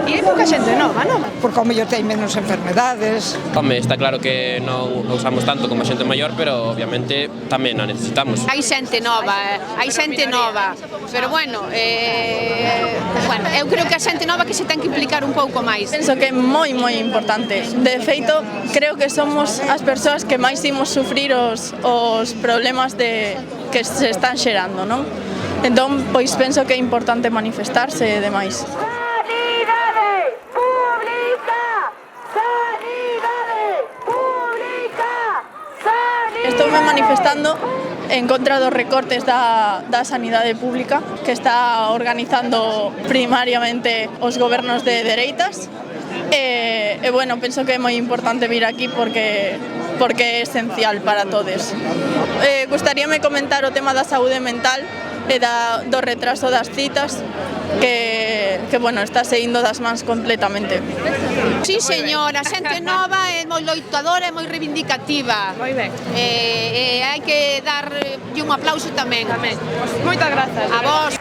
E hai pouca xente nova, non? Porque ao mellor ten menos enfermedades. Home, está claro que non a usamos tanto como a xente maior, pero obviamente tamén a necesitamos. Hai xente nova, pero bueno, eu creo que a xente nova que se ten que implicar un pouco máis. Penso que é moi importante. De feito, creo que somos as persoas que máis imos sufrir os problemas que se están xerando, non? Entón, pois penso que é importante manifestarse e demais. ¡Sanidade pública! ¡Sanidade pública! Estoume manifestando en contra dos recortes da sanidade pública que está organizando primariamente os gobernos de dereitas. E bueno, penso que é moi importante vir aquí porque é esencial para todos. Gustaríame comentar o tema da saúde mental e do retraso das citas que bueno, está saindo das mans completamente. Sí, señora, xente nova é moi loitadora e moi reivindicativa. Moi ben. E hai que darlle un aplauso tamén. Moitas grazas. A vos.